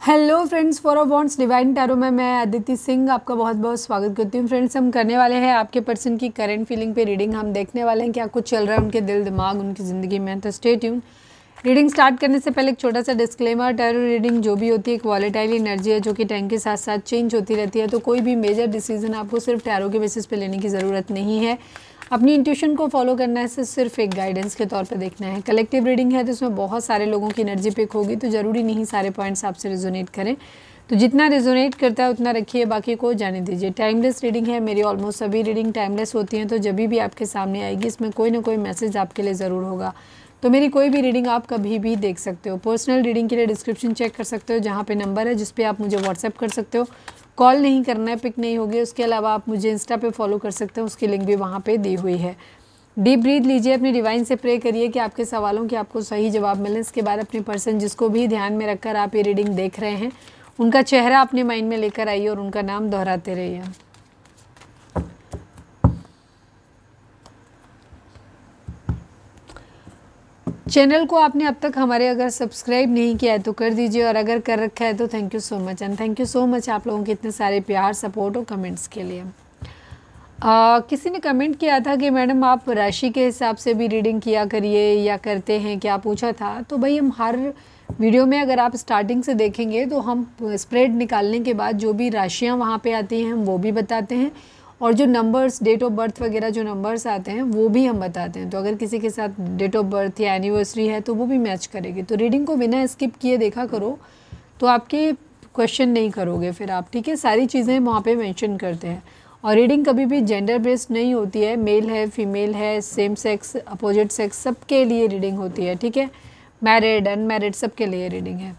Hello friends, for a bonds divine tarot में मैं अदिति सिंह आपका बहुत बहुत स्वागत करती हूँ। फ्रेंड्स, हम करने वाले हैं आपके पर्सन की करंट फीलिंग पे रीडिंग। हम देखने वाले हैं क्या कुछ चल रहा है उनके दिल दिमाग उनकी ज़िंदगी में। तो स्टे ट्यून। रीडिंग स्टार्ट करने से पहले एक छोटा सा डिस्क्लेमर, टैरो रीडिंग जो भी होती है एक वॉलेटाइल एनर्जी है जो कि टाइम के साथ साथ चेंज होती रहती है। तो कोई भी मेजर डिसीजन आपको सिर्फ टैरो के बेसिस पे लेने की ज़रूरत नहीं है। अपनी इंट्यूशन को फॉलो करना है, सिर्फ एक गाइडेंस के तौर पे देखना है। कलेक्टिव रीडिंग है तो इसमें बहुत सारे लोगों की एनर्जी पिक होगी, तो ज़रूरी नहीं सारे पॉइंट्स आपसे रिजोनेट करें। तो जितना रिजोनेट करता है उतना रखिए, बाकी को जाने दीजिए। टाइमलेस रीडिंग है, मेरी ऑलमोस्ट सभी रीडिंग टाइमलेस होती हैं। तो जब भी आपके सामने आएगी इसमें कोई ना कोई मैसेज आपके लिए ज़रूर होगा। तो मेरी कोई भी रीडिंग आप कभी भी देख सकते हो। पर्सनल रीडिंग के लिए डिस्क्रिप्शन चेक कर सकते हो, जहाँ पे नंबर है जिस पे आप मुझे व्हाट्सएप कर सकते हो। कॉल नहीं करना है, पिक नहीं होगी। उसके अलावा आप मुझे इंस्टा पे फॉलो कर सकते हो, उसकी लिंक भी वहाँ पे दी हुई है। डीप ब्रीथ लीजिए, अपनी डिवाइन से प्रे करिए कि आपके सवालों के आपको सही जवाब मिले। इसके बाद अपने पर्सन जिसको भी ध्यान में रखकर आप ये रीडिंग देख रहे हैं उनका चेहरा अपने माइंड में लेकर आइए और उनका नाम दोहराते रहिए। चैनल को आपने अब तक हमारे अगर सब्सक्राइब नहीं किया है तो कर दीजिए, और अगर कर रखा है तो thank you so much. And thank you so much आप लोगों के इतने सारे प्यार, सपोर्ट और कमेंट्स के लिए। किसी ने कमेंट किया था कि मैडम आप राशि के हिसाब से भी रीडिंग किया करिए या करते हैं क्या, पूछा था। तो भाई हम हर वीडियो में अगर आप स्टार्टिंग से देखेंगे तो हम स्प्रेड निकालने के बाद जो भी राशियां वहाँ पे आती हैं हम वो भी बताते हैं, और जो नंबर्स, डेट ऑफ बर्थ वगैरह जो नंबर्स आते हैं वो भी हम बताते हैं। तो अगर किसी के साथ डेट ऑफ बर्थ या एनिवर्सरी है तो वो भी मैच करेगी। तो रीडिंग को बिना स्किप किए देखा करो, तो आपके क्वेश्चन नहीं करोगे फिर आप, ठीक है। सारी चीज़ें वहाँ पे मेंशन करते हैं। और रीडिंग कभी भी जेंडर बेस्ड नहीं होती है, मेल है, फीमेल है, सेम सेक्स, अपोजिट सेक्स, सबके लिए रीडिंग होती है, ठीक है। मैरिड, अनमैरिड, सबके लिए रीडिंग है।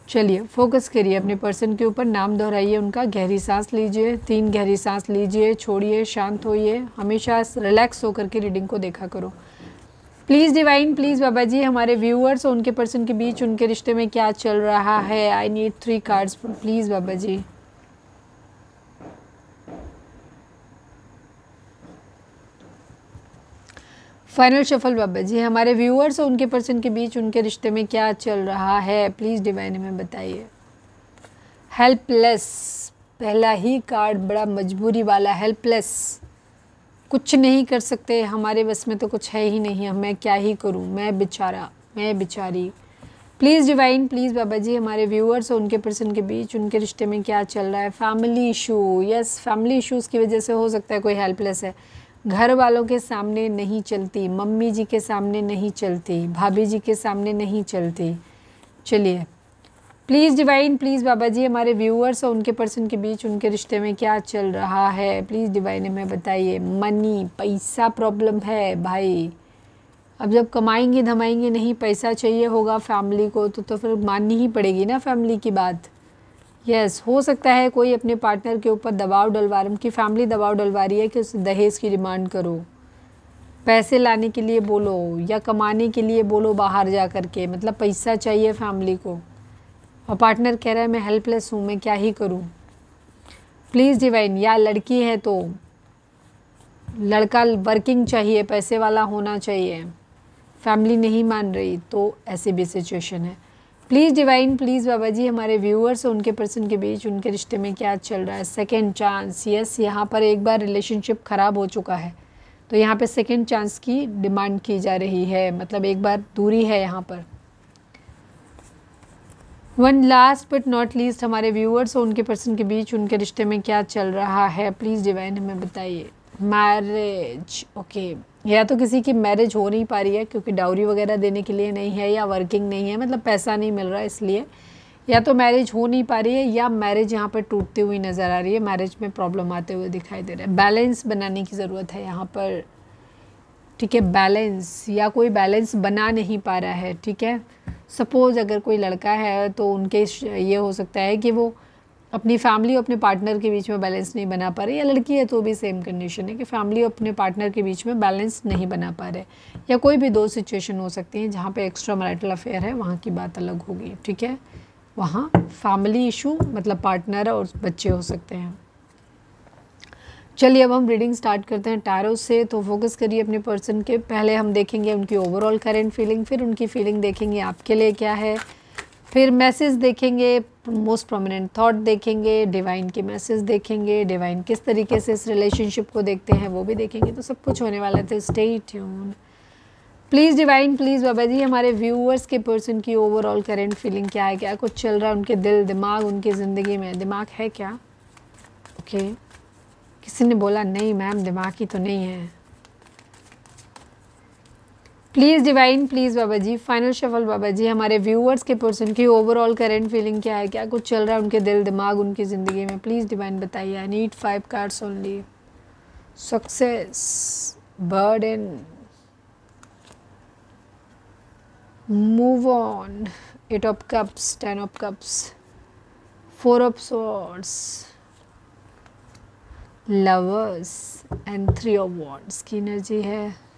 चलिए फोकस करिए अपने पर्सन के ऊपर, नाम दोहराइए उनका। गहरी सांस लीजिए, 3 गहरी सांस लीजिए, छोड़िए, शांत होइए। हमेशा रिलैक्स होकर के रीडिंग को देखा करो। Please divine, please Baba ji, हमारे व्यूअर्स और उनके पर्सन के बीच उनके रिश्ते में क्या चल रहा है। I need 3 cards please Baba ji. Final shuffle Baba ji, हमारे व्यूअर्स और उनके पर्सन के बीच उनके रिश्ते में क्या चल रहा है, प्लीज़ डिवाइन हमें बताइए। हेल्पलेस, पहला ही कार्ड बड़ा मजबूरी वाला, हेल्पलेस, कुछ नहीं कर सकते, हमारे बस में तो कुछ है ही नहीं, मैं क्या ही करूं, मैं बेचारा, मैं बेचारी। Please divine, please Baba ji, हमारे व्यूअर्स और उनके पर्सन के बीच उनके रिश्ते में क्या चल रहा है। Family issue, yes, family issues की वजह से हो सकता है कोई हेल्पलेस है। घर वालों के सामने नहीं चलती, मम्मी जी के सामने नहीं चलती, भाभी जी के सामने नहीं चलती। चलिए please divine, please Baba ji, हमारे व्यूअर्स और उनके पर्सन के बीच उनके रिश्ते में क्या चल रहा है, प्लीज़ डिवाइन हमें बताइए। मनी, पैसा प्रॉब्लम है भाई। अब जब कमाएंगे धमाएंगे नहीं, पैसा चाहिए होगा फैमिली को तो फिर माननी ही पड़ेगी ना फैमिली की बात। यस, हो सकता है कोई अपने पार्टनर के ऊपर दबाव डलवा रहा है, उनकी फैमिली दबाव डलवा रही है कि उस दहेज की डिमांड करो, पैसे लाने के लिए बोलो या कमाने के लिए बोलो बाहर जा कर के, मतलब पैसा चाहिए फैमिली को। और पार्टनर कह रहा है मैं हेल्पलेस हूँ, मैं क्या ही करूँ। प्लीज़ डिवाइन, या लड़की है तो लड़का वर्किंग चाहिए, पैसे वाला होना चाहिए, फैमिली नहीं मान रही, तो ऐसी भी सिचुएशन है। Please divine, please Baba ji, हमारे व्यूअर्स और उनके पर्सन के बीच उनके रिश्ते में क्या चल रहा है। सेकेंड चांस, यस, यहाँ पर एक बार रिलेशनशिप ख़राब हो चुका है तो यहाँ पे सेकेंड चांस की डिमांड की जा रही है, मतलब एक बार दूरी है यहाँ पर। One last but not least, हमारे व्यूअर्स और उनके पर्सन के बीच उनके रिश्ते में क्या चल रहा है, प्लीज़ डिवाइन हमें बताइए। मैरिज, ओके, या तो किसी की मैरिज हो नहीं पा रही है क्योंकि डाउरी वगैरह देने के लिए नहीं है, या वर्किंग नहीं है, मतलब पैसा नहीं मिल रहा है इसलिए, या तो मैरिज हो नहीं पा रही है या मैरिज यहाँ पर टूटती हुई नज़र आ रही है, मैरिज में प्रॉब्लम आते हुए दिखाई दे रहा है। बैलेंस बनाने की ज़रूरत है यहाँ पर, ठीक है। बैलेंस, या कोई बैलेंस बना नहीं पा रहा है, ठीक है। सपोज़ अगर कोई लड़का है तो उनके ये हो सकता है कि वो अपनी फैमिली और अपने पार्टनर के बीच में बैलेंस नहीं बना पा रही, या लड़की है तो भी सेम कंडीशन है कि फैमिली और अपने पार्टनर के बीच में बैलेंस नहीं बना पा रहे, या कोई भी 2 सिचुएशन हो सकती हैं जहाँ पे एक्स्ट्रा मैरिटल अफेयर है, वहाँ की बात अलग होगी, ठीक है। वहाँ फैमिली इशू मतलब पार्टनर और बच्चे हो सकते हैं। चलिए अब हम रीडिंग स्टार्ट करते हैं टैरो से। तो फोकस करिए अपने पर्सन के, पहले हम देखेंगे उनकी ओवरऑल करंट फीलिंग, फिर उनकी फीलिंग देखेंगे आपके लिए क्या है। फिर मैसेज देखेंगे, मोस्ट प्रोमिनेंट थॉट देखेंगे, डिवाइन के मैसेज देखेंगे, डिवाइन किस तरीके से इस रिलेशनशिप को देखते हैं वो भी देखेंगे। तो सब कुछ होने वाला है, stay tune. Please divine, please Baba ji, हमारे व्यूअर्स के पर्सन की ओवरऑल करंट फीलिंग क्या है, क्या कुछ चल रहा है उनके दिल दिमाग उनकी ज़िंदगी में। दिमाग है क्या? ओके किसी ने बोला नहीं मैम दिमाग ही तो नहीं है। Please divine, please Baba ji, final shuffle Baba ji, हमारे व्यूअर्स के पर्सन की ओवरऑल करंट फीलिंग क्या है, क्या कुछ चल रहा है उनके दिल दिमाग उनकी ज़िंदगी में। प्लीज़ डिवाइन बताइए। I need 5 cards only. Success, burden, move on, 8 of cups, 10 of cups, 4 of swords, lovers and 3 of wands की एनर्जी है।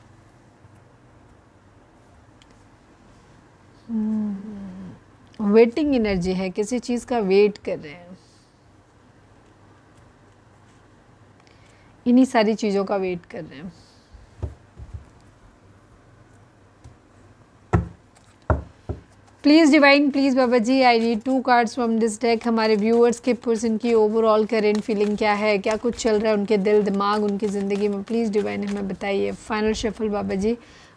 वेटिंग एनर्जी है, किसी चीज़ का वेट कर रहे हैं, इन्हीं सारी चीज़ों का वेट कर रहे हैं। Please divine, please Baba ji, I need 2 cards from this deck. हमारे व्यूअर्स के पर्सन की ओवरऑल करंट फीलिंग क्या है, क्या कुछ चल रहा है उनके दिल दिमाग उनकी ज़िंदगी में। प्लीज़ डिवाइन हमें बताइए। फाइनल शफल बाबा जी,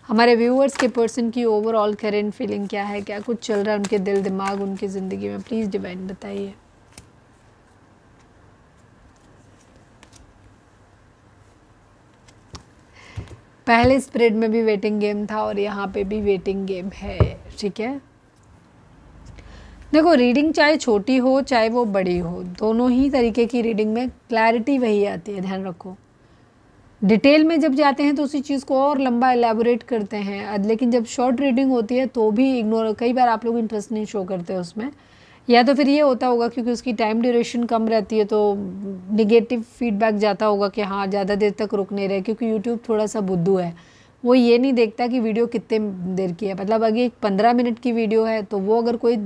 हमारे व्यूअर्स के पर्सन की ओवरऑल करंट फीलिंग क्या है, क्या कुछ चल रहा है उनके दिल दिमाग उनकी ज़िंदगी में। प्लीज़ डिवाइन बताइए। पहले स्प्रेड में भी वेटिंग गेम था और यहाँ पे भी वेटिंग गेम है, ठीक है। देखो रीडिंग चाहे छोटी हो चाहे वो बड़ी हो, दोनों ही तरीके की रीडिंग में क्लैरिटी वही आती है, ध्यान रखो। डिटेल में जब जाते हैं तो उसी चीज़ को और लंबा एलैबोरेट करते हैं, लेकिन जब शॉर्ट रीडिंग होती है तो भी इग्नोर, कई बार आप लोग इंटरेस्ट नहीं शो करते उसमें, या तो फिर ये होता होगा क्योंकि उसकी टाइम ड्यूरेशन कम रहती है तो निगेटिव फीडबैक जाता होगा कि हाँ ज़्यादा देर तक रुक नहीं रहे, क्योंकि यूट्यूब थोड़ा सा बुद्धू है, वो ये नहीं देखता कि वीडियो कितने देर की है। मतलब अगर एक 15 मिनट की वीडियो है तो वो अगर कोई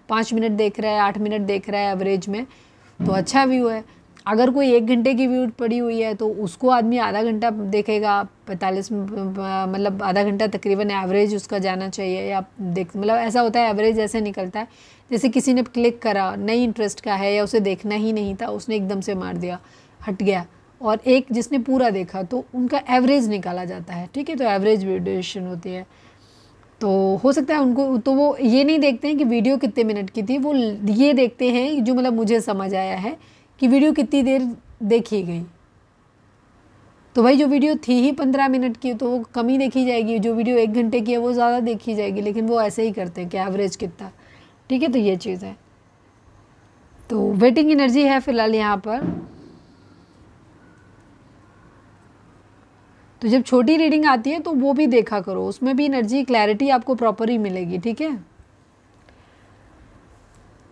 5 मिनट देख रहा है, 8 मिनट देख रहा है एवरेज में, तो अच्छा व्यू है। अगर कोई 1 घंटे की वीडियो पड़ी हुई है तो उसको आदमी आधा घंटा देखेगा, 45 मतलब आधा घंटा तकरीबन एवरेज उसका जाना चाहिए, या देख मतलब ऐसा होता है एवरेज ऐसे निकलता है जैसे किसी ने क्लिक करा, नहीं इंटरेस्ट का है या उसे देखना ही नहीं था, उसने एकदम से मार दिया, हट गया, और एक जिसने पूरा देखा तो उनका एवरेज निकाला जाता है, ठीक है। तो एवरेज ड्यूरेशन होती है, तो हो सकता है उनको, तो वो ये नहीं देखते हैं कि वीडियो कितने मिनट की थी, वो ये देखते हैं जो मतलब मुझे समझ आया है कि वीडियो कितनी देर देखी गई। तो भाई जो वीडियो थी ही 15 मिनट की तो वो कम ही देखी जाएगी, जो वीडियो 1 घंटे की है वो ज़्यादा देखी जाएगी, लेकिन वो ऐसे ही करते हैं कि एवरेज कितना, ठीक है। तो ये चीज़ है, तो वेटिंग एनर्जी है फिलहाल यहाँ पर। तो जब छोटी रीडिंग आती है तो वो भी देखा करो, उसमें भी एनर्जी क्लैरिटी आपको प्रॉपर ही मिलेगी, ठीक है।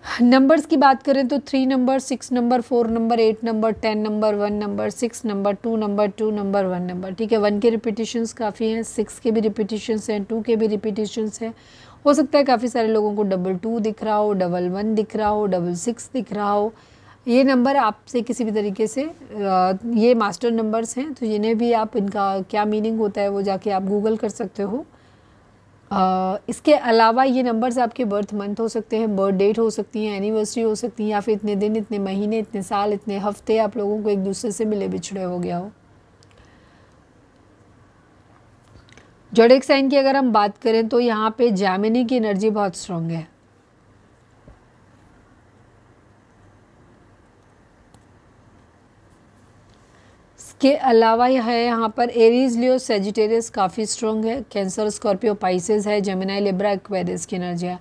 नंबर्स की बात करें तो 3 number, 6 number, 4 number, 8 number, 10 number, 1 number, 6 number, 2 number, 2 number, 1 number, ठीक है। 1 के रिपीटिशंस काफ़ी हैं, 6 के भी रिपीटिशंस हैं, 2 के भी रिपीटिशंस हैं। हो सकता है काफ़ी सारे लोगों को डबल 2 दिख रहा हो, डबल 1 दिख रहा हो, डबल 6 दिख रहा हो। ये नंबर आपसे किसी भी तरीके से ये मास्टर नंबर्स हैं, तो जिन्हें भी आप, इनका क्या मीनिंग होता है वो जाके आप गूगल कर सकते हो। इसके अलावा ये नंबर्स आपके बर्थ मंथ हो सकते हैं, बर्थ डेट हो सकती हैं, एनिवर्सरी हो सकती है, या फिर इतने दिन, इतने महीने, इतने साल, इतने हफ्ते आप लोगों को एक दूसरे से मिले बिछड़े हो गया हो। ज़ोडिएक साइन की अगर हम बात करें तो यहाँ पे जेमिनी की एनर्जी बहुत स्ट्रांग है। इसके अलावा यह है यहाँ पर एरीज, लियो, सेजिटेरियस काफ़ी स्ट्रॉन्ग है, कैंसर, स्कॉर्पियो, पाइसेस है, जेमिनाई, लिब्रा, एक्वेरियस की एनर्जी है।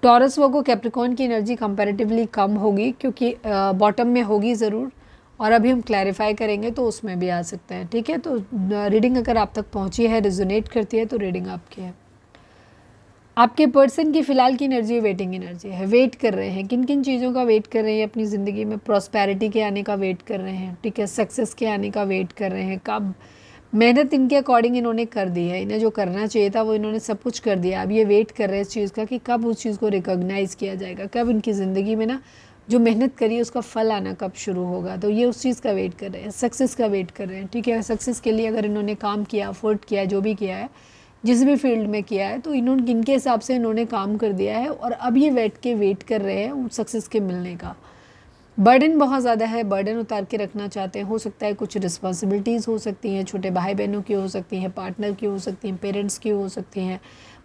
टॉरस, वर्गो, कैप्रिकॉर्न की एनर्जी कंपैरेटिवली कम होगी क्योंकि बॉटम में होगी ज़रूर, और अभी हम क्लैरिफाई करेंगे तो उसमें भी आ सकता है, ठीक है। तो रीडिंग अगर आप तक पहुँची है, रिजोनेट करती है, तो रीडिंग आपकी है। आपके पर्सन की फ़िलहाल की एनर्जी वेटिंग एनर्जी है, वेट कर रहे हैं। किन किन चीज़ों का वेट कर रहे हैं अपनी ज़िंदगी में? प्रॉस्पेरिटी के आने का वेट कर रहे हैं, ठीक है। सक्सेस के आने का वेट कर रहे हैं। कब मेहनत इनके अकॉर्डिंग इन्होंने कर दी है, इन्हें जो करना चाहिए था वो इन्होंने सब कुछ कर दिया। अब ये वेट कर रहे हैं इस चीज़ का कि कब उस चीज़ को रिकॉग्नाइज़ किया जाएगा, कब इनकी ज़िंदगी में ना जो मेहनत करी है उसका फल आना कब शुरू होगा। तो ये उस चीज़ का वेट कर रहे हैं, सक्सेस का वेट कर रहे हैं, ठीक है। सक्सेस के लिए अगर इन्होंने काम किया, अफोर्ड किया, जो भी किया है, जिस भी फील्ड में किया है, तो इन्होंने इनके हिसाब से इन्होंने काम कर दिया है और अब ये वेट कर रहे हैं उस सक्सेस के मिलने का। बर्डन बहुत ज़्यादा है, बर्डन उतार के रखना चाहते हैं। हो सकता है कुछ रिस्पॉन्सिबिलिटीज़ हो सकती हैं, छोटे भाई बहनों की हो सकती हैं, पार्टनर की हो सकती हैं, पेरेंट्स की हो सकती हैं,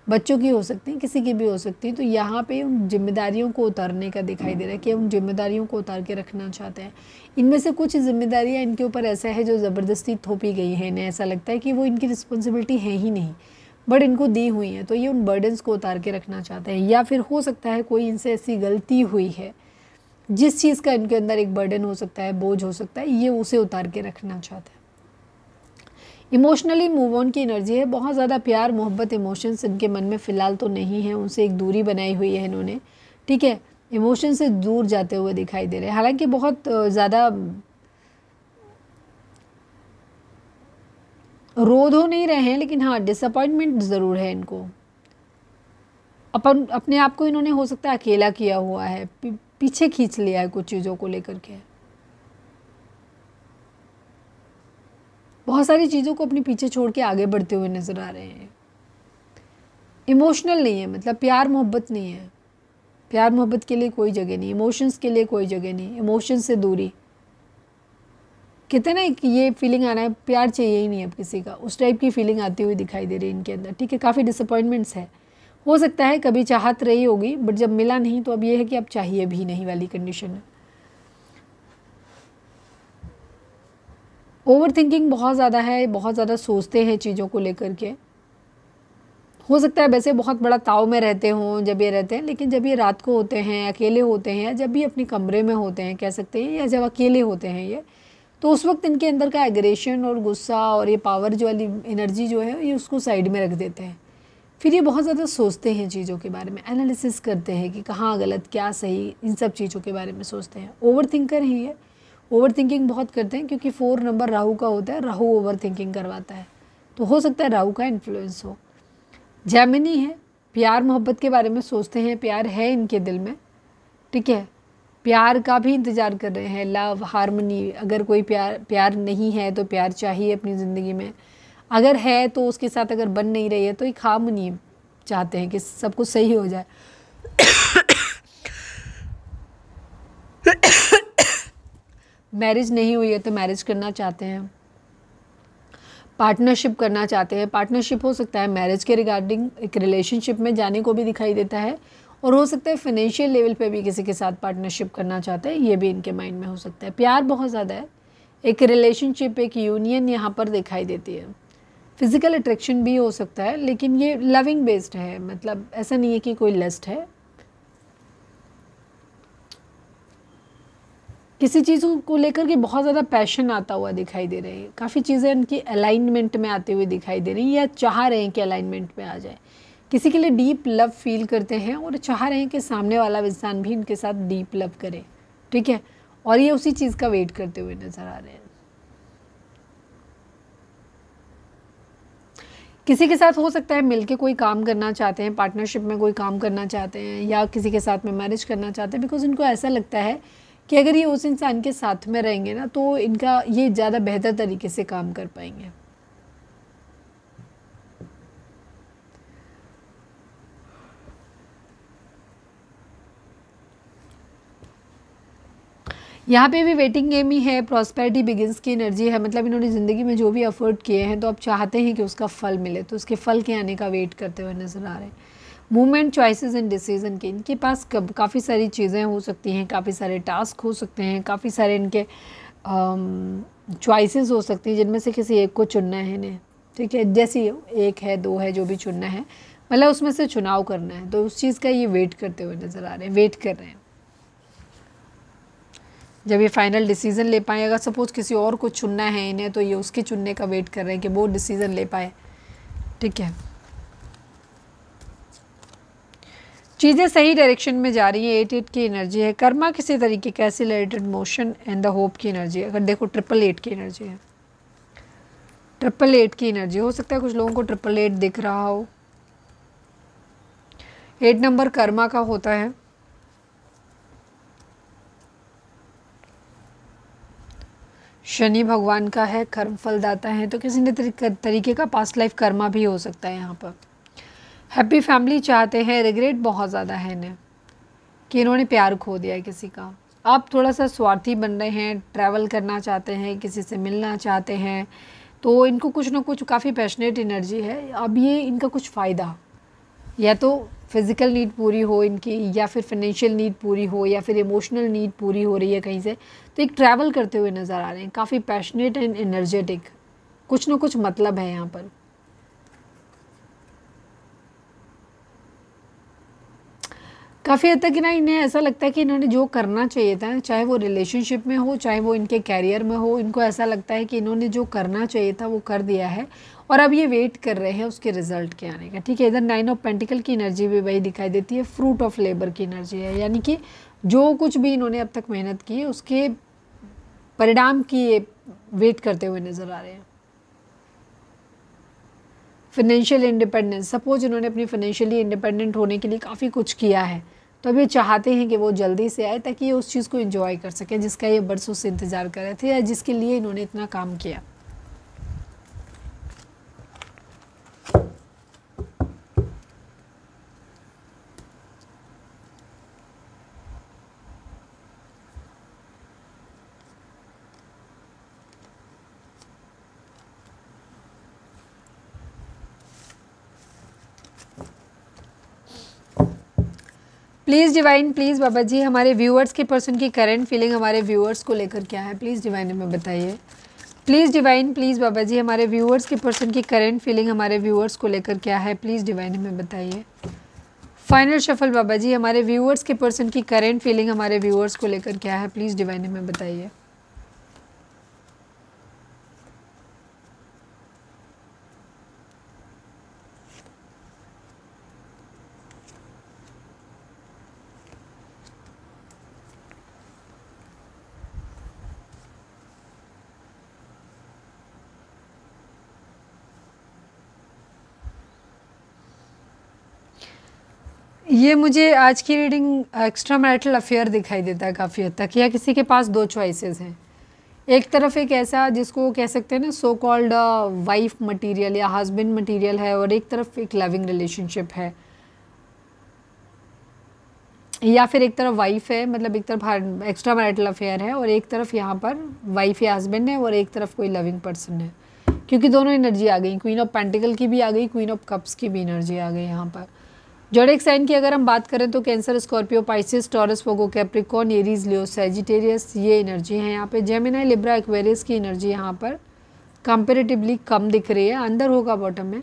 बच्चों की हो सकती हैं, किसी की भी हो सकती है। तो यहाँ पे उन जिम्मेदारियों को उतारने का दिखाई दे रहा है कि उन जिम्मेदारियों को उतार के रखना चाहते हैं। इनमें से कुछ जिम्मेदारियाँ इनके ऊपर ऐसा है जो ज़बरदस्ती थोपी गई है, इन्हें ऐसा लगता है कि वो इनकी रिस्पॉन्सिबिलिटी है ही नहीं, बट इनको दी हुई है, तो ये उन बर्डन्स को उतार के रखना चाहते हैं। या फिर हो सकता है कोई इनसे ऐसी गलती हुई है जिस चीज़ का इनके अंदर एक बर्डन हो सकता है, बोझ हो सकता है, ये उसे उतार के रखना चाहते हैं। इमोशनली मूव ऑन की एनर्जी है, बहुत ज़्यादा प्यार मोहब्बत इमोशंस इनके मन में फ़िलहाल तो नहीं है, उनसे एक दूरी बनाई हुई है इन्होंने, ठीक है। इमोशन से दूर जाते हुए दिखाई दे रहे हैं, हालांकि बहुत ज़्यादा रोध हो नहीं रहे हैं, लेकिन हाँ डिसअपॉइंटमेंट ज़रूर है इनको। अपने आप को इन्होंने हो सकता है अकेला किया हुआ है, पीछे खींच लिया है कुछ चीज़ों को लेकर के, बहुत सारी चीज़ों को अपने पीछे छोड़ के आगे बढ़ते हुए नज़र आ रहे हैं। इमोशनल नहीं है, मतलब प्यार मोहब्बत नहीं है, प्यार मोहब्बत के लिए कोई जगह नहीं, इमोशंस के लिए कोई जगह नहीं, इमोशन से दूरी। कहते हैं ना कि ये फीलिंग आना है, प्यार चाहिए ही नहीं अब किसी का, उस टाइप की फीलिंग आती हुई दिखाई दे रही है इनके अंदर, ठीक है। काफ़ी डिसअपॉइंटमेंट्स है, हो सकता है कभी चाहत रही होगी बट जब मिला नहीं तो अब ये है कि अब चाहिए भी नहीं वाली कंडीशन है। ओवर थिंकिंग बहुत ज़्यादा है, बहुत ज़्यादा सोचते हैं चीज़ों को लेकर के। हो सकता है वैसे बहुत बड़ा ताव में रहते हों जब ये रहते हैं, लेकिन जब ये रात को होते हैं, अकेले होते हैं, जब भी अपने कमरे में होते हैं कह सकते हैं, या जब अकेले होते हैं ये, तो उस वक्त इनके अंदर का एग्रेशन और गुस्सा और ये पावर जो वाली एनर्जी जो है ये उसको साइड में रख देते हैं। फिर ये बहुत ज़्यादा सोचते हैं चीज़ों के बारे में, एनालिसिस करते हैं कि कहाँ गलत क्या सही, इन सब चीज़ों के बारे में सोचते हैं। ओवर थिंकर हैं ये, ओवर थिंकिंग बहुत करते हैं क्योंकि 4 नंबर राहु का होता है, राहु ओवर थिंकिंग करवाता है, तो हो सकता है राहु का इन्फ्लुएंस हो। जैमिनी है, प्यार मोहब्बत के बारे में सोचते हैं, प्यार है इनके दिल में, ठीक है। प्यार का भी इंतज़ार कर रहे हैं, लव हारमोनी। अगर कोई प्यार नहीं है तो प्यार चाहिए अपनी ज़िंदगी में, अगर है तो उसके साथ अगर बन नहीं रही है तो एक हारमोनी चाहते हैं कि सब कुछ सही हो जाए। मैरिज नहीं हुई है तो मैरिज करना चाहते हैं, पार्टनरशिप करना चाहते हैं। पार्टनरशिप हो सकता है मैरिज के रिगार्डिंग, एक रिलेशनशिप में जाने को भी दिखाई देता है, और हो सकता है फाइनेंशियल लेवल पे भी किसी के साथ पार्टनरशिप करना चाहते हैं, ये भी इनके माइंड में हो सकता है। प्यार बहुत ज़्यादा है, एक रिलेशनशिप, एक यूनियन यहाँ पर दिखाई देती है। फिज़िकल अट्रैक्शन भी हो सकता है, लेकिन ये लविंग बेस्ड है, मतलब ऐसा नहीं है कि कोई लस्ट है। किसी चीज़ को लेकर के बहुत ज़्यादा पैशन आता हुआ दिखाई दे रही है, काफ़ी चीज़ें इनकी अलाइनमेंट में आती हुई दिखाई दे रही हैं, या चाह रहे हैं कि अलाइनमेंट में आ जाए। किसी के लिए डीप लव फील करते हैं और चाह रहे हैं कि सामने वाला इंसान भी इनके साथ डीप लव करे, ठीक है। और ये उसी चीज़ का वेट करते हुए नज़र आ रहे हैं। किसी के साथ हो सकता है मिलके कोई काम करना चाहते हैं, पार्टनरशिप में कोई काम करना चाहते हैं, या किसी के साथ में मैरिज करना चाहते हैं, बिकॉज इनको ऐसा लगता है कि अगर ये उस इंसान के साथ में रहेंगे ना तो इनका ये ज़्यादा बेहतर तरीके से काम कर पाएंगे। यहाँ पे भी वेटिंग गेम ही है, प्रॉस्पेरिटी बिगिंस की एनर्जी है, मतलब इन्होंने ज़िंदगी में जो भी एफर्ट किए हैं तो अब चाहते हैं कि उसका फल मिले, तो उसके फल के आने का वेट करते हुए नज़र आ रहे हैं। मूवमेंट, चॉइसेस एंड डिसीजन के इनके पास काफ़ी सारी चीज़ें हो सकती हैं, काफ़ी सारे टास्क हो सकते हैं, काफ़ी सारे इनके चॉइसेस हो सकती हैं, जिनमें से किसी एक को चुनना है इन्हें, ठीक है। जैसे 1 है 2 है, जो भी चुनना है, मतलब उसमें से चुनाव करना है, तो उस चीज़ का ये वेट करते हुए नज़र आ रहे हैं, वेट कर रहे हैं जब ये फाइनल डिसीज़न ले पाए। अगर सपोज़ किसी और को चुनना है इन्हें तो ये उसके चुनने का वेट कर रहे हैं कि वो डिसीज़न ले पाए, ठीक है। चीज़ें सही डायरेक्शन में जा रही है। 8 की एनर्जी है, कर्मा किसी तरीके का accelerated motion and the hope की एनर्जी है। अगर देखो 8 की एनर्जी है, 8 की एनर्जी हो सकता है कुछ लोगों को 8 दिख रहा हो। 8 नंबर कर्मा का होता है। शनि भगवान का है, कर्म फलदाता है, तो किसी न तरीके का पास्ट लाइफ कर्मा भी हो सकता है यहाँ पर। हैप्पी फैमिली चाहते हैं, रिग्रेट बहुत ज़्यादा है इन्हें कि इन्होंने प्यार खो दिया है किसी का। आप थोड़ा सा स्वार्थी बन रहे हैं, ट्रैवल करना चाहते हैं, किसी से मिलना चाहते हैं, तो इनको कुछ ना कुछ काफ़ी पैशनेट एनर्जी है। अब ये इनका कुछ फ़ायदा या तो फिज़िकल नीड पूरी हो इनकी, या फिर फाइनेंशियल नीड पूरी हो, या फिर इमोशनल नीड पूरी हो रही है कहीं से, तो एक ट्रैवल करते हुए नज़र आ रहे हैं, काफ़ी पैशनेट एंड एनर्जेटिक, कुछ ना कुछ मतलब है यहाँ पर। काफ़ी हद तक ना इन्हें ऐसा लगता है कि इन्होंने जो करना चाहिए था, चाहे वो रिलेशनशिप में हो, चाहे वो इनके कैरियर में हो, इनको ऐसा लगता है कि इन्होंने जो करना चाहिए था वो कर दिया है, और अब ये वेट कर रहे हैं उसके रिजल्ट के आने का। ठीक है, इधर 9 ऑफ पेंटिकल की एनर्जी भी वही दिखाई देती है, फ्रूट ऑफ लेबर की एनर्जी है, यानी कि जो कुछ भी इन्होंने अब तक मेहनत की है उसके परिणाम की ये वेट करते हुए नज़र आ रहे हैं। फाइनेंशियल इंडिपेंडेंस, सपोज इन्होंने अपनी फाइनेंशियली इंडिपेंडेंट होने के लिए काफ़ी कुछ किया है, तो अब ये चाहते हैं कि वो जल्दी से आए ताकि ये उस चीज़ को एंजॉय कर सकें जिसका ये बरसों से इंतज़ार कर रहे थे, या जिसके लिए इन्होंने इतना काम किया। Please divine, please Baba ji, हमारे व्यूअर्स के पर्सन की करंट फीलिंग हमारे व्यूअर्स को लेकर क्या है, प्लीज़ डिवाइन हमें बताइए। Please divine, please Baba ji, हमारे व्यूअर्स के पर्सन की करंट फीलिंग हमारे व्यूअर्स को लेकर क्या है, प्लीज़ डिवाइन हमें बताइए। फाइनल शफल बाबा जी, हमारे व्यूअर्स के पर्सन की करंट फीलिंग हमारे व्यूअर्स को लेकर क्या है, प्लीज़ डिवाइन हमें बताइए। ये मुझे आज की रीडिंग एक्स्ट्रा मैरिटल अफेयर दिखाई देता है काफ़ी हद तक, या किसी के पास दो चॉइसेस हैं। एक तरफ एक ऐसा जिसको कह सकते हैं ना सो कॉल्ड वाइफ मटेरियल या हस्बैंड मटेरियल है, और एक तरफ एक लविंग रिलेशनशिप है, या फिर एक तरफ वाइफ है, मतलब एक तरफ एक्स्ट्रा मैरिटल अफेयर है, और एक तरफ यहाँ पर वाइफ या हस्बैंड है, और एक तरफ कोई लविंग पर्सन है, क्योंकि दोनों एनर्जी आ गई, क्वीन ऑफ पेंटिकल की भी आ गई, क्वीन ऑफ कप्स की भी एनर्जी आ गई यहाँ पर। ज़ोडिएक साइन की अगर हम बात करें तो कैंसर, स्कॉर्पियो, पाइसिस, टॉरस, वर्गो, कैप्रिकॉर्न, एरीज, लियो, सैजिटेरियस, ये एनर्जी है यहाँ पे। जेमिनी, लिब्रा, एक्वेरियस की एनर्जी यहाँ पर कंपेरेटिवली कम दिख रही है, अंदर होगा बॉटम में।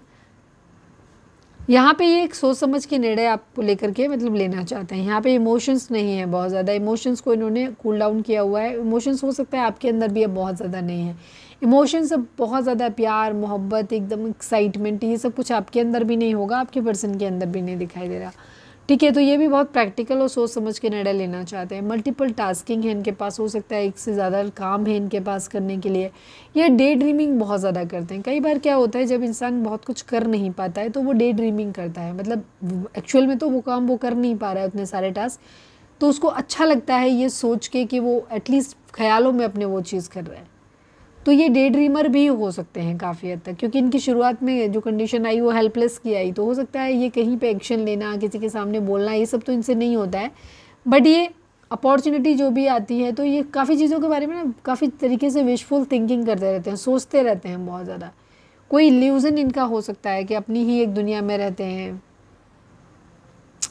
यहाँ पे ये एक सोच समझ के निर्णय आपको लेकर के मतलब लेना चाहते हैं। यहाँ पे इमोशंस नहीं है बहुत ज़्यादा, इमोशंस को इन्होंने कूल डाउन किया हुआ है। इमोशंस हो सकता है आपके अंदर भी अब बहुत ज़्यादा नहीं है इमोशंस, अब बहुत ज़्यादा प्यार, मोहब्बत, एकदम एक्साइटमेंट, ये सब कुछ आपके अंदर भी नहीं होगा, आपके पर्सन के अंदर भी नहीं दिखाई दे रहा। ठीक है, तो ये भी बहुत प्रैक्टिकल और सोच समझ के निर्णय लेना चाहते हैं। मल्टीपल टास्किंग है इनके पास, हो सकता है एक से ज़्यादा काम है इनके पास करने के लिए। ये डे ड्रीमिंग बहुत ज़्यादा करते हैं। कई बार क्या होता है जब इंसान बहुत कुछ कर नहीं पाता है तो वो डे ड्रीमिंग करता है, मतलब एक्चुअल में तो वो काम वो कर नहीं पा रहा है उतने सारे टास्क, तो उसको अच्छा लगता है ये सोच के कि वो एटलीस्ट ख्यालों में अपने वो चीज़ कर रहा है। तो ये डे ड्रीमर भी हो सकते हैं काफ़ी हद तक, क्योंकि इनकी शुरुआत में जो कंडीशन आई वो हेल्पलेस की आई, तो हो सकता है ये कहीं पे एक्शन लेना, किसी के सामने बोलना, ये सब तो इनसे नहीं होता है। बट ये अपॉर्चुनिटी जो भी आती है तो ये काफ़ी चीज़ों के बारे में ना काफ़ी तरीके से विशफुल थिंकिंग करते रहते हैं, सोचते रहते हैं बहुत ज़्यादा। कोई इल्यूजन इनका हो सकता है कि अपनी ही एक दुनिया में रहते हैं।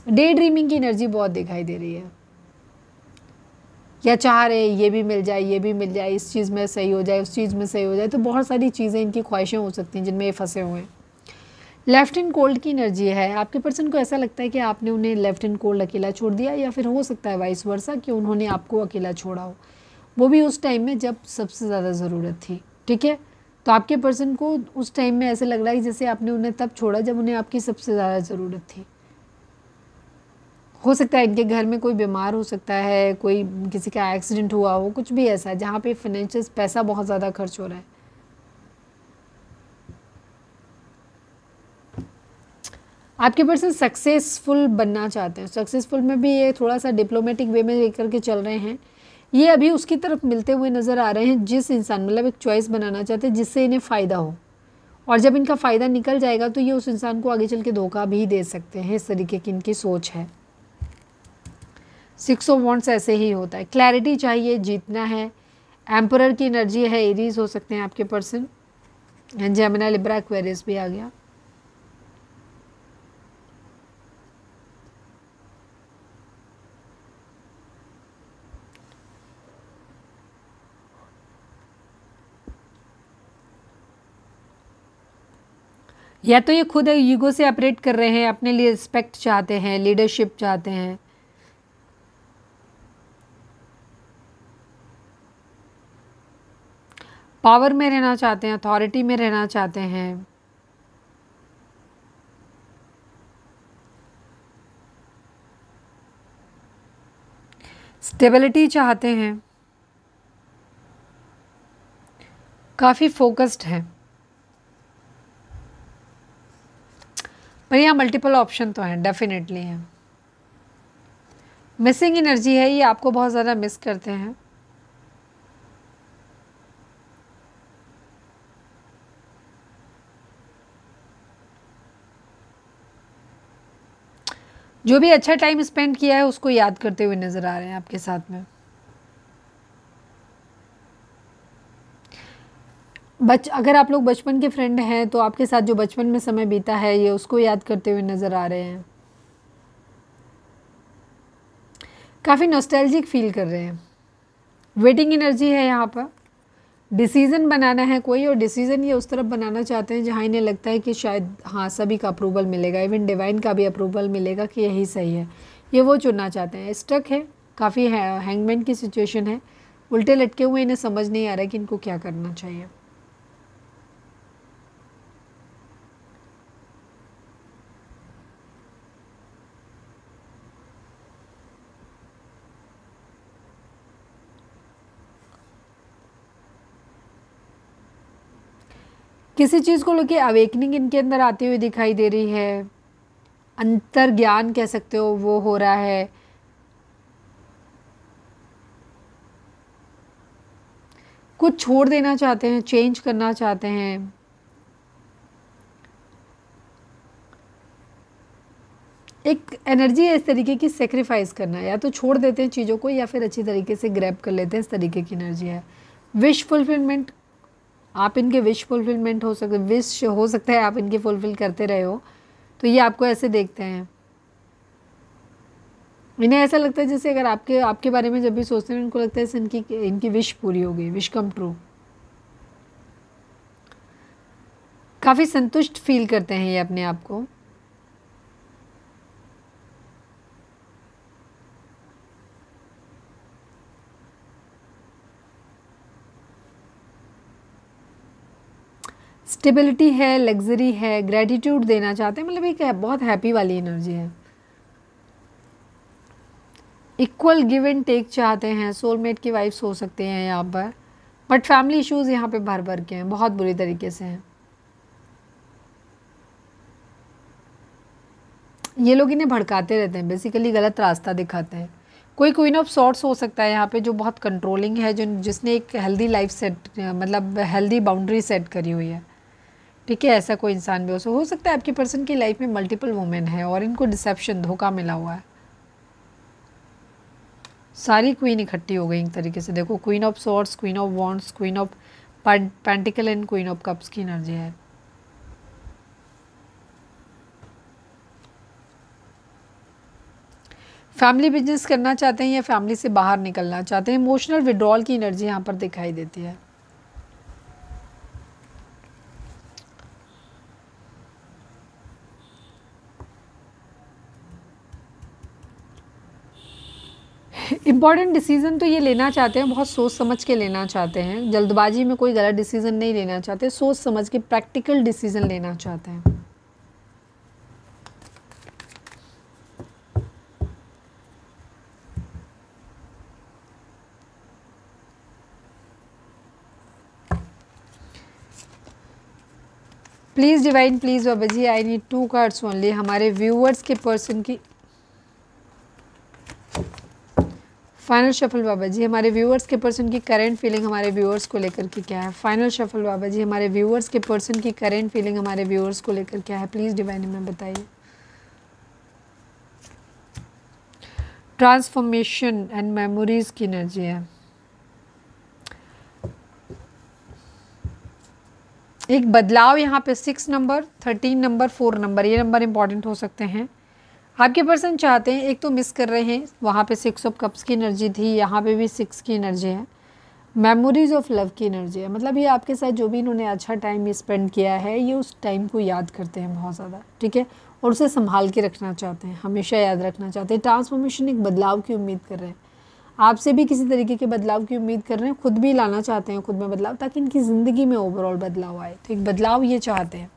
डे ड्रीमिंग की एनर्जी बहुत दिखाई दे रही है, या चाह रहे ये भी मिल जाए, ये भी मिल जाए, इस चीज़ में सही हो जाए, उस चीज़ में सही हो जाए, तो बहुत सारी चीज़ें इनकी ख्वाहिशें हो सकती हैं जिनमें ये फंसे हुए हैं। लेफ्ट इन कोल्ड की एनर्जी है। आपके पर्सन को ऐसा लगता है कि आपने उन्हें लेफ्ट इन कोल्ड अकेला छोड़ दिया, या फिर हो सकता है वाइस वर्सा कि उन्होंने आपको अकेला छोड़ा हो, वो भी उस टाइम में जब सबसे ज़्यादा ज़रूरत थी। ठीक है, तो आपके पर्सन को उस टाइम में ऐसे लग रहा है जैसे आपने उन्हें तब छोड़ा जब उन्हें आपकी सबसे ज़्यादा ज़रूरत थी। हो सकता है इनके घर में कोई बीमार हो सकता है, कोई किसी का एक्सीडेंट हुआ हो, कुछ भी ऐसा जहाँ पे फाइनेंशियल पैसा बहुत ज़्यादा खर्च हो रहा है। आपके पर्सन सक्सेसफुल बनना चाहते हैं। सक्सेसफुल में भी ये थोड़ा सा डिप्लोमेटिक वे में लेकर के चल रहे हैं, ये अभी उसकी तरफ मिलते हुए नज़र आ रहे हैं जिस इंसान, मतलब एक चॉइस बनाना चाहते हैं जिससे इन्हें फ़ायदा हो, और जब इनका फ़ायदा निकल जाएगा तो ये उस इंसान को आगे चल के धोखा भी दे सकते हैं। इस तरीके की इनकी सोच है। 6 ऑफ वॉन्ड्स ऐसे ही होता है। क्लैरिटी चाहिए, जीतना है। एम्परर की एनर्जी है, एरीज हो सकते हैं आपके पर्सन। जेमिनी, लिब्रा, एक्वेरियस भी आ गया। या तो ये खुद ईगो से ऑपरेट कर रहे हैं, अपने लिए रिस्पेक्ट चाहते हैं, लीडरशिप चाहते हैं, पावर में रहना चाहते हैं, अथॉरिटी में रहना चाहते हैं, स्टेबिलिटी चाहते हैं, काफ़ी फोकस्ड है। पर यहाँ मल्टीपल ऑप्शन तो हैं, डेफिनेटली हैं। मिसिंग एनर्जी है, ये आपको बहुत ज़्यादा मिस करते हैं। जो भी अच्छा टाइम स्पेंड किया है उसको याद करते हुए नज़र आ रहे हैं आपके साथ में। अगर आप लोग बचपन के फ्रेंड हैं तो आपके साथ जो बचपन में समय बीता है ये उसको याद करते हुए नज़र आ रहे हैं। काफ़ी नॉस्टैल्जिक फील कर रहे हैं। वेटिंग एनर्जी है यहाँ पर। डिसीज़न बनाना है कोई, और डिसीज़न ये उस तरफ बनाना चाहते हैं जहाँ इन्हें लगता है कि शायद हाँ सभी का अप्रूवल मिलेगा, इवन डिवाइन का भी अप्रूवल मिलेगा कि यही सही है। ये वो चुनना चाहते हैं। स्टक है, काफ़ी हैंगमैन की सिचुएशन है, उल्टे लटके हुए, इन्हें समझ नहीं आ रहा है कि इनको क्या करना चाहिए। किसी चीज़ को लेके अवेकनिंग इनके अंदर आती हुई दिखाई दे रही है। अंतर ज्ञान कह सकते हो वो हो रहा है। कुछ छोड़ देना चाहते हैं, चेंज करना चाहते हैं। एक एनर्जी है इस तरीके की, सेक्रीफाइस करना, या तो छोड़ देते हैं चीज़ों को या फिर अच्छी तरीके से ग्रैब कर लेते हैं, इस तरीके की एनर्जी है। विश फुलफिलमेंट, आप इनके विश फुलफिलमेंट हो सकते, विश हो सकता है आप इनकी फुलफिल करते रहे हो, तो ये आपको ऐसे देखते हैं। इन्हें ऐसा लगता है जैसे अगर आपके बारे में जब भी सोचते हैं इनको लगता है इनकी विश पूरी हो गई, विश कम ट्रू। काफ़ी संतुष्ट फील करते हैं ये अपने आप को। स्टेबिलिटी है, लग्जरी है, ग्रेटिट्यूड देना चाहते हैं, मतलब एक बहुत हैप्पी वाली एनर्जी है। इक्वल गिव एंड टेक चाहते हैं। सोलमेट की वाइफ्स हो सकते हैं यहाँ पर, बट फैमिली इश्यूज यहाँ पे भर भर के हैं, बहुत बुरी तरीके से हैं। ये लोग इन्हें भड़काते रहते हैं, बेसिकली गलत रास्ता दिखाते हैं। कोई क्वीन ऑफ सॉर्ट्स हो सकता है यहाँ पे जो बहुत कंट्रोलिंग है, जिसने एक हेल्दी लाइफ सेट, मतलब हेल्दी बाउंड्री सेट करी हुई है। ठीक है, ऐसा कोई इंसान भी हो सकता है आपकी पर्सन की लाइफ में मल्टीपल वुमेन है और इनको डिसेप्शन, धोखा मिला हुआ है। सारी क्वीन इकट्ठी हो गई एक तरीके से। देखो, queen of swords, queen of wands, queen of pentacle and queen of cups की एनर्जी है। फैमिली बिजनेस करना चाहते हैं या फैमिली से बाहर निकलना चाहते हैं। इमोशनल विड्रॉल की एनर्जी यहाँ पर दिखाई देती है। इम्पॉर्टेंट डिसीज़न तो ये लेना चाहते हैं, बहुत सोच समझ के लेना चाहते हैं। जल्दबाजी में कोई गलत डिसीज़न नहीं लेना चाहते, सोच समझ के प्रैक्टिकल डिसीज़न लेना चाहते हैं। Please divine, please Baba ji, I need 2 cards only. हमारे व्यूअर्स के पर्सन की फाइनल शफल बाबा जी, हमारे व्यूअर्स के पर्सन की करंट फीलिंग हमारे व्यूअर्स को लेकर के क्या है? फाइनल शफल बाबा जी, हमारे व्यूअर्स के पर्सन की करंट फीलिंग हमारे व्यूअर्स को लेकर क्या है? प्लीज़ डिवाइन में बताइए। ट्रांसफॉर्मेशन एंड मेमोरीज की एनर्जी है। एक बदलाव यहाँ पे 6 नंबर, 13 नंबर, 4 नंबर, ये नंबर इंपॉर्टेंट हो सकते हैं। आपके पर्सन चाहते हैं, एक तो मिस कर रहे हैं, वहाँ पे 6 ऑफ कप्स की एनर्जी थी, यहाँ पे भी 6 की एनर्जी है। मेमोरीज ऑफ लव की एनर्जी है, मतलब ये आपके साथ जो भी इन्होंने अच्छा टाइम स्पेंड किया है, ये उस टाइम को याद करते हैं बहुत ज़्यादा, ठीक है, और उसे संभाल के रखना चाहते हैं, हमेशा याद रखना चाहते हैं। ट्रांसफॉर्मेशन, एक बदलाव की उम्मीद कर रहे हैं, आपसे भी किसी तरीके के बदलाव की उम्मीद कर रहे हैं, खुद भी लाना चाहते हैं खुद में बदलाव, ताकि इनकी ज़िंदगी में ओवरऑल बदलाव आए। तो एक बदलाव ये चाहते हैं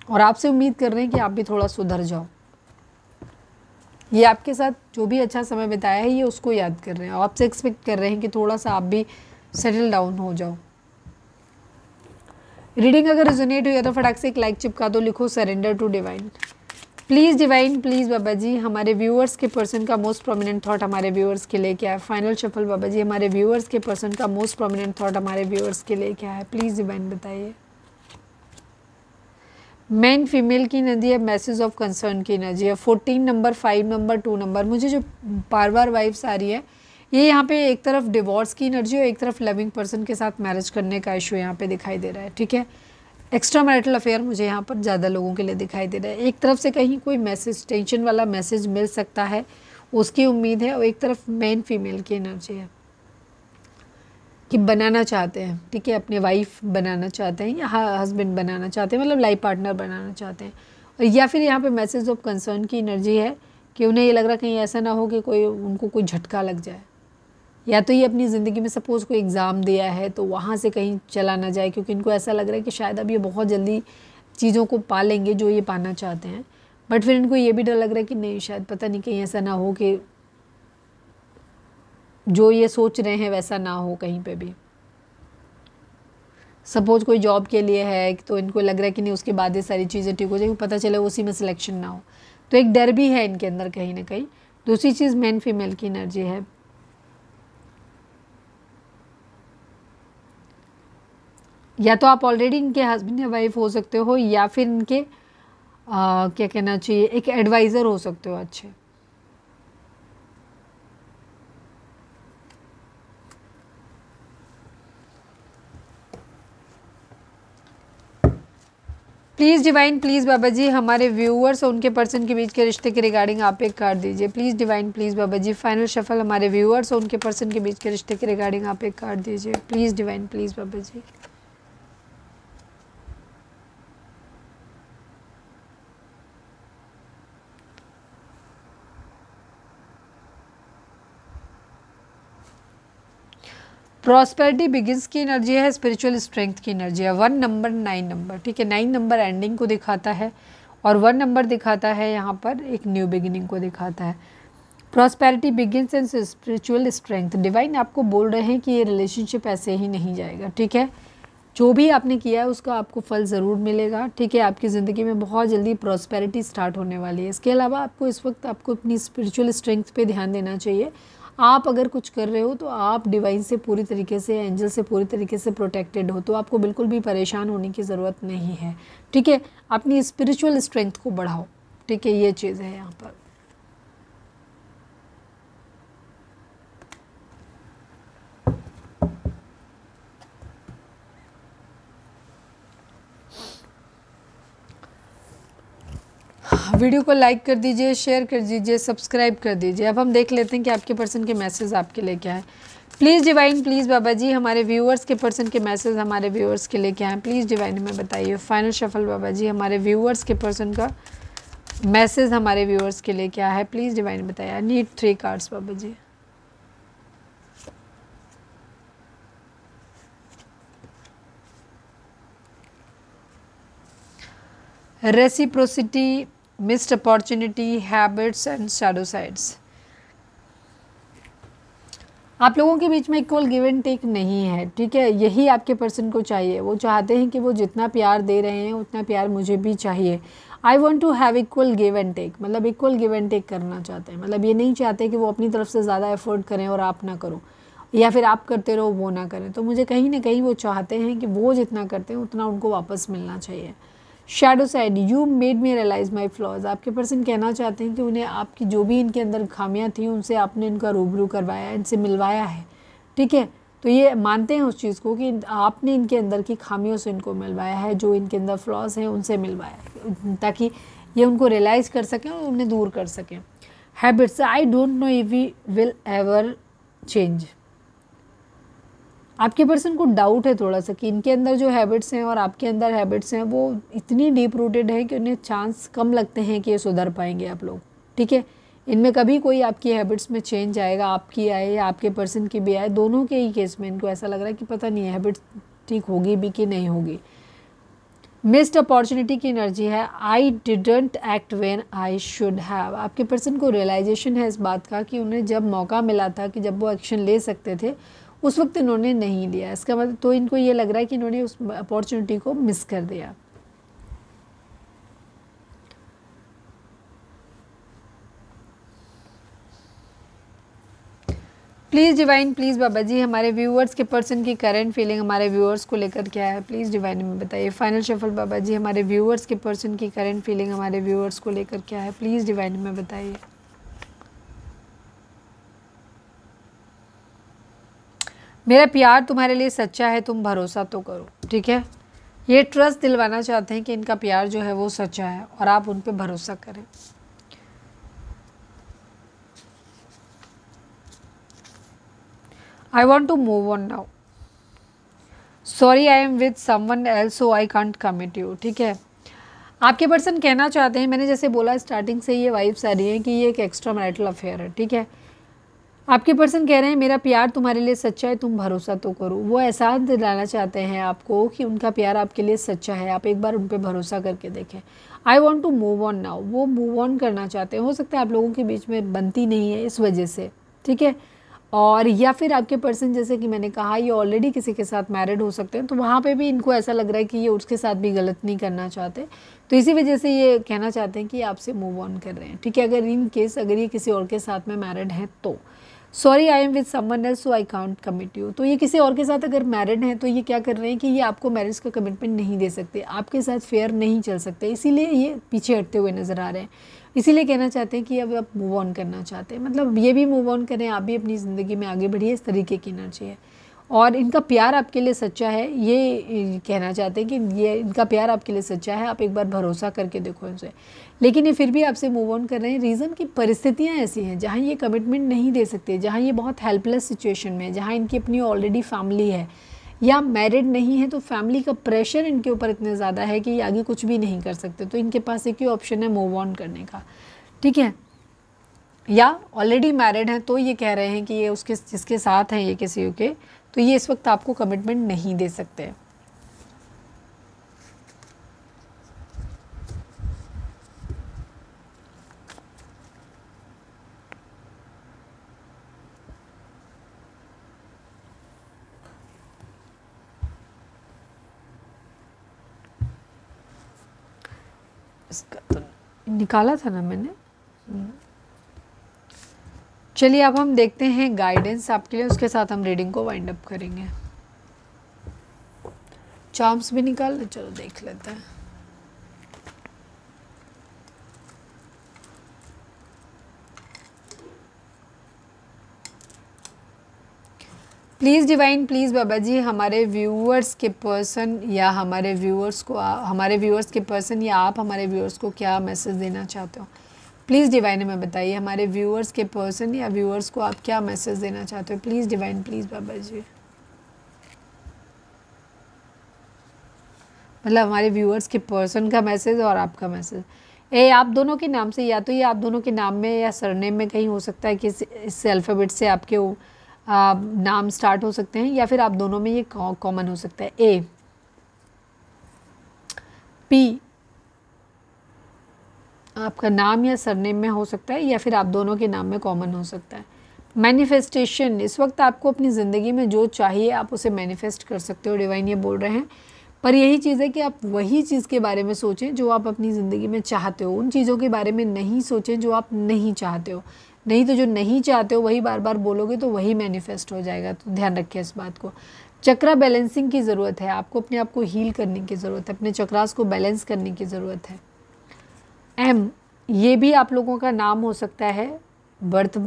और आपसे उम्मीद कर रहे हैं कि आप भी थोड़ा सुधर जाओ। ये आपके साथ जो भी अच्छा समय बिताया है, ये उसको याद कर रहे हैं और आपसे एक्सपेक्ट कर रहे हैं कि थोड़ा सा आप भी सेटल डाउन हो जाओ। रीडिंग अगर रिजोनेट हुई है तो फटाक से एक लाइक चिपका दो, लिखो surrender to divine. Please divine, please Baba ji, हमारे व्यूअर्स के पर्सन का मोस्ट प्रोमिनेंट थॉट हमारे व्यूअर्स के लिए क्या है? फाइनल शफल बाबा जी, हमारे व्यूअर्स के पर्सन का मोस्ट प्रोमिनेंट थॉट हमारे व्यूअर्स के लिए क्या है? प्लीज़ डिवाइन बताइए। मैन फीमेल की एनर्जी है, मैसेज ऑफ कंसर्न की एनर्जी है। 14 नंबर, 5 नंबर, 2 नंबर, मुझे जो बार बार वाइब्स आ रही है, ये यहाँ पे एक तरफ डिवोर्स की एनर्जी और एक तरफ लविंग पर्सन के साथ मैरिज करने का इशू यहाँ पे दिखाई दे रहा है, ठीक है। एक्स्ट्रा मैरिटल अफेयर मुझे यहाँ पर ज़्यादा लोगों के लिए दिखाई दे रहा है। एक तरफ से कहीं कोई मैसेज, टेंशन वाला मैसेज मिल सकता है, उसकी उम्मीद है, और एक तरफ मैन फीमेल की एनर्जी है कि बनाना चाहते हैं, ठीक है, अपने वाइफ बनाना चाहते हैं या हस्बैंड बनाना चाहते हैं, मतलब लाइफ पार्टनर बनाना चाहते हैं। और या फिर यहाँ पे मैसेज ऑफ कंसर्न की एनर्जी है कि उन्हें ये लग रहा है कहीं ऐसा ना हो कि कोई उनको कोई झटका लग जाए, या तो ये अपनी ज़िंदगी में सपोज़ कोई एग्ज़ाम दिया है तो वहाँ से कहीं चला ना जाए, क्योंकि इनको ऐसा लग रहा है कि शायद अब ये बहुत जल्दी चीज़ों को पा लेंगे जो ये पाना चाहते हैं, बट फिर इनको ये भी डर लग रहा है कि नहीं, शायद पता नहीं कहीं ऐसा ना हो कि जो ये सोच रहे हैं वैसा ना हो कहीं पे भी। सपोज कोई जॉब के लिए है तो इनको लग रहा है कि नहीं, उसके बाद ये सारी चीज़ें ठीक हो जाएगी, पता चले उसी में सिलेक्शन ना हो, तो एक डर भी है इनके अंदर कहीं ना कहीं। दूसरी चीज़ मैन फीमेल की एनर्जी है। या तो आप ऑलरेडी इनके हस्बैंड या वाइफ हो सकते हो, या फिर इनके क्या कहना चाहिए, एक एडवाइज़र हो सकते हो अच्छे। Please divine, please Baba ji, हमारे व्यूअर्स और उनके पर्सन के बीच के रिश्ते के रिगार्डिंग आप एक कार्ड दीजिए। Please divine, please Baba ji, final shuffle हमारे व्यूअर्स और उनके पर्सन के बीच के रिश्ते के रिगार्डिंग आप एक कार्ड दीजिए। Please divine, please Baba ji. Prosperity begins की एनर्जी है, स्पिरिचुअल स्ट्रेंथ की एनर्जी है। 1 नंबर, 9 नंबर, ठीक है, 9 नंबर एंडिंग को दिखाता है और 1 नंबर दिखाता है यहाँ पर एक न्यू बिगिनिंग को दिखाता है। Prosperity begins and spiritual strength. Divine आपको बोल रहे हैं कि ये रिलेशनशिप ऐसे ही नहीं जाएगा, ठीक है, जो भी आपने किया है उसका आपको फल ज़रूर मिलेगा, ठीक है। आपकी ज़िंदगी में बहुत जल्दी प्रॉस्पेरिटी स्टार्ट होने वाली है। इसके अलावा आपको इस वक्त आपको अपनी स्पिरिचुअल स्ट्रेंथ पे ध्यान देना चाहिए। आप अगर कुछ कर रहे हो तो आप डिवाइन से पूरी तरीके से, एंजल से पूरी तरीके से प्रोटेक्टेड हो, तो आपको बिल्कुल भी परेशान होने की ज़रूरत नहीं है, ठीक है। अपनी स्पिरिचुअल स्ट्रेंथ को बढ़ाओ, ठीक है, ये चीज़ है यहाँ पर। वीडियो को लाइक कर दीजिए, शेयर कर दीजिए, सब्सक्राइब कर दीजिए। अब हम देख लेते हैं कि आपके पर्सन के मैसेज आपके लिए क्या है। Please divine, please Baba ji, हमारे व्यूअर्स के पर्सन के मैसेज हमारे व्यूअर्स के लिए क्या है? प्लीज़ डिवाइन में बताइए। फाइनल शफल बाबा जी, हमारे व्यूअर्स के पर्सन का मैसेज हमारे व्यूअर्स के लिए क्या है? प्लीज़ डिवाइन बताइए। I need 3 cards Baba ji. Reciprocity, missed opportunity, habits and shadow sides. आप लोगों के बीच में इक्वल गिव एंड टेक नहीं है, ठीक है, यही आपके पर्सन को चाहिए। वो चाहते हैं कि वो जितना प्यार दे रहे हैं उतना प्यार मुझे भी चाहिए। I want to have equal give and take, मतलब इक्वल गिव एंड टेक करना चाहते हैं, मतलब ये नहीं चाहते कि वो अपनी तरफ से ज़्यादा एफर्ट करें और आप ना करो, या फिर आप करते रहो वो ना करें। तो मुझे कहीं ना कहीं वो चाहते हैं कि वो जितना करते हैं उतना उनको वापस मिलना चाहिए। Shadow side, you made me realise my flaws, आपके पर्सन कहना चाहते हैं कि उन्हें आपकी जो भी इनके अंदर खामियां थी उनसे आपने इनका रूबरू करवाया, इनसे मिलवाया है, ठीक है। तो ये मानते हैं उस चीज़ को कि आपने इनके अंदर की खामियों से इनको मिलवाया है, जो इनके अंदर फ्लॉज हैं उनसे मिलवाया है, ताकि ये उनको रियलाइज़ कर सकें और उन्हें दूर कर सकें। Habits, I don't know if we will ever change, आपके पर्सन को डाउट है थोड़ा सा कि इनके अंदर जो हैबिट्स हैं और आपके अंदर हैबिट्स हैं वो इतनी डीप रूटेड है कि उन्हें चांस कम लगते हैं कि ये सुधर पाएंगे आप लोग, ठीक है। इनमें कभी कोई आपकी हैबिट्स में चेंज आएगा, आपकी आए या आपके पर्सन की भी आए, दोनों के ही केस में इनको ऐसा लग रहा है कि पता नहीं है हैबिट्स ठीक होगी भी कि नहीं होगी। मिस्ड अपॉर्चुनिटी की एनर्जी है, I didn't act when I should have, आपके पर्सन को रियलाइजेशन है इस बात का कि उन्हें जब मौका मिला था कि जब वो एक्शन ले सकते थे उस वक्त इन्होंने नहीं लिया। इसका मतलब तो इनको ये लग रहा है कि इन्होंने उस अपॉर्चुनिटी को मिस कर दिया। Please divine, please Baba ji हमारे व्यूअर्स के पर्सन की करंट फीलिंग हमारे व्यूअर्स को लेकर क्या है, प्लीज़ डिवाइन में बताइए। फाइनल शफल बाबा जी हमारे व्यूअर्स के पर्सन की करंट फीलिंग हमारे व्यूअर्स को लेकर क्या है, प्लीज़ डिवाइन में बताइए। मेरा प्यार तुम्हारे लिए सच्चा है, तुम भरोसा तो करो, ठीक है। ये ट्रस्ट दिलवाना चाहते हैं कि इनका प्यार जो है वो सच्चा है और आप उन पर भरोसा करें। I want to move on now. Sorry, I am with someone else, so I can't commit you. ठीक है, आपके पर्सन कहना चाहते हैं, मैंने जैसे बोला स्टार्टिंग से ये वाइब्स आ रही हैं कि ये एक एक्स्ट्रा मैरिटल अफेयर है, ठीक है। आपके पर्सन कह रहे हैं मेरा प्यार तुम्हारे लिए सच्चा है, तुम भरोसा तो करो। वो एहसास दिलाना चाहते हैं आपको कि उनका प्यार आपके लिए सच्चा है, आप एक बार उन पर भरोसा करके देखें। I want to move on now, वो मूव ऑन करना चाहते हैं। हो सकता है आप लोगों के बीच में बनती नहीं है इस वजह से, ठीक है। और या फिर आपके पर्सन जैसे कि मैंने कहा ये ऑलरेडी किसी के साथ मैरिड हो सकते हैं, तो वहाँ पे भी इनको ऐसा लग रहा है कि ये उसके साथ भी गलत नहीं करना चाहते, तो इसी वजह से ये कहना चाहते हैं कि आपसे मूव ऑन कर रहे हैं, ठीक है। अगर इन केस अगर ये किसी और के साथ में मैरिड हैं तो sorry I am with someone else so I can't commit you, तो ये किसी और के साथ अगर मैरिड हैं तो ये क्या कर रहे हैं कि ये आपको मैरिज का कमिटमेंट नहीं दे सकते, आपके साथ फेयर नहीं चल सकते, इसीलिए ये पीछे हटते हुए नज़र आ रहे हैं। इसीलिए कहना चाहते हैं कि अब आप मूव ऑन करना चाहते हैं, मतलब ये भी मूव ऑन करें, आप भी अपनी ज़िंदगी में आगे बढ़िए, इस तरीके की एनर्जी है। और इनका प्यार आपके लिए सच्चा है, ये कहना चाहते हैं कि ये इनका प्यार आपके लिए सच्चा है, आप एक बार भरोसा करके देखो इनसे। लेकिन ये फिर भी आपसे मूव ऑन कर रहे हैं, रीज़न कि परिस्थितियाँ ऐसी हैं जहाँ ये कमिटमेंट नहीं दे सकते, जहाँ ये बहुत हेल्पलेस सिचुएशन में है, जहाँ इनकी अपनी ऑलरेडी फैमिली है या मैरिड नहीं है, तो फैमिली का प्रेशर इनके ऊपर इतने ज़्यादा है कि ये आगे कुछ भी नहीं कर सकते, तो इनके पास एक ही ऑप्शन है मूव ऑन करने का, ठीक है। या ऑलरेडी मैरिड हैं तो ये कह रहे हैं कि ये उसके जिसके साथ हैं ये किसी के, तो ये इस वक्त आपको कमिटमेंट नहीं दे सकते। इसका तो निकाला था ना मैंने। चलिए अब हम देखते हैं गाइडेंस आपके लिए, उसके साथ हम रीडिंग को वाइंड अप करेंगे। चार्म्स भी निकाल ले, चलो देख लेते हैं। Please divine, please Baba ji हमारे व्यूअर्स के पर्सन या हमारे व्यूअर्स के पर्सन या आप हमारे व्यूअर्स को क्या मैसेज देना चाहते हो, प्लीज़ डिवाइन में बताइए। हमारे व्यूअर्स के पर्सन या व्यूअर्स को आप क्या मैसेज देना चाहते हो, प्लीज़ डिवाइन, प्लीज़ बाबा जी। मतलब हमारे व्यूअर्स के पर्सन का मैसेज और आपका मैसेज, आप दोनों के नाम से, या तो ये आप दोनों के नाम में या सरनेम में कहीं हो सकता है कि इस अल्फ़ाबेट से आपके नाम स्टार्ट हो सकते हैं, या फिर आप दोनों में ये कॉमन हो सकता है। ए पी आपका नाम या सरनेम में हो सकता है, या फिर आप दोनों के नाम में कॉमन हो सकता है। मैनिफेस्टेशन, इस वक्त आपको अपनी ज़िंदगी में जो चाहिए आप उसे मैनिफेस्ट कर सकते हो, डिवाइन ये बोल रहे हैं। पर यही चीज़ है कि आप वही चीज़ के बारे में सोचें जो आप अपनी ज़िंदगी में चाहते हो, उन चीज़ों के बारे में नहीं सोचें जो आप नहीं चाहते हो। नहीं तो जो नहीं चाहते हो वही बार बार बोलोगे तो वही मैनिफेस्ट हो जाएगा, तो ध्यान रखिए इस बात को। चक्रा बैलेंसिंग की ज़रूरत है, आपको अपने आप को हील करने की ज़रूरत है, अपने चक्रास को बैलेंस करने की ज़रूरत है। एम, ये भी आप लोगों का नाम हो सकता है, बर्थ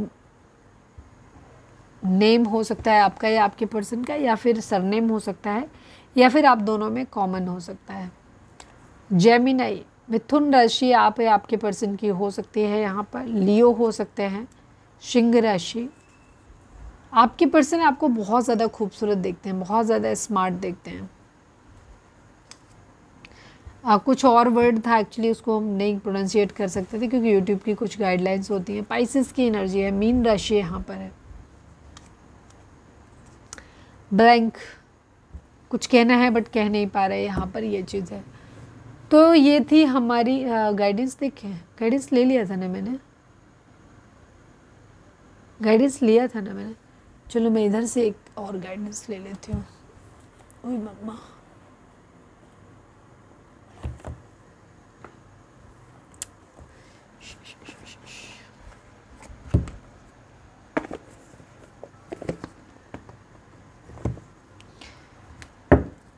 नेम हो सकता है आपका या आपके पर्सन का, या फिर सरनेम हो सकता है, या फिर आप दोनों में कॉमन हो सकता है। जेमिनाई, मिथुन राशि आप या आपके पर्सन की हो सकती है यहाँ पर। लियो हो सकते हैं। सिंह राशि, आपके पर्सन आपको बहुत ज़्यादा खूबसूरत देखते हैं, बहुत ज़्यादा स्मार्ट देखते हैं। कुछ और वर्ड था एक्चुअली, उसको हम नहीं प्रोनाउंसिएट कर सकते थे क्योंकि यूट्यूब की कुछ गाइडलाइंस होती हैं। पाइसेस की एनर्जी है। मीन राशि यहाँ पर है। ब्लैंक, कुछ कहना है बट कह नहीं पा रहे, यहाँ पर ये चीज़ है। तो ये थी हमारी गाइडेंस। देखें, गाइडेंस ले लिया था ना मैंने, गाइडेंस लिया था ना मैंने। चलो मैं इधर से एक और गाइडेंस ले लेती हूँ। ओए मम्मा,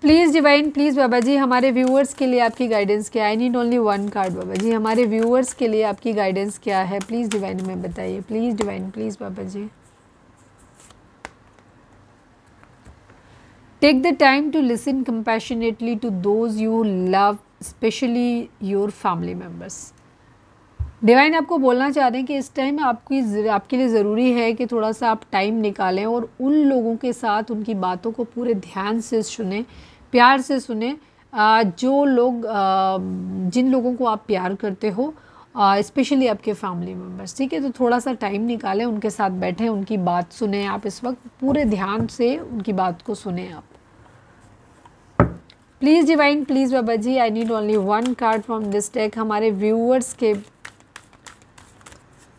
please divine, please Baba ji हमारे व्यूअर्स के लिए आपकी गाइडेंस क्या है। I need only one card Baba ji, हमारे व्यूअर्स के लिए आपकी गाइडेंस क्या है, प्लीज़ डिवाइन में बताइए। Please divine, please Baba ji. Take the time to listen compassionately to those you love, specially your family members. Divine आपको बोलना चाह रहे हैं कि इस टाइम आपके लिए ज़रूरी है कि थोड़ा सा आप टाइम निकालें और उन लोगों के साथ उनकी बातों को पूरे ध्यान से सुने, प्यार से सुने। जो लोग जिन लोगों को आप प्यार करते हो, स्पेशली आपके फैमिली मेम्बर्स, ठीक है। तो थोड़ा सा टाइम निकालें, उनके साथ बैठें, उनकी बात सुने। आप इस वक्त पूरे ध्यान से उनकी बात को सुने आप। Please divine, please Baba ji, I need only one card from this deck. हमारे व्यूअर्स के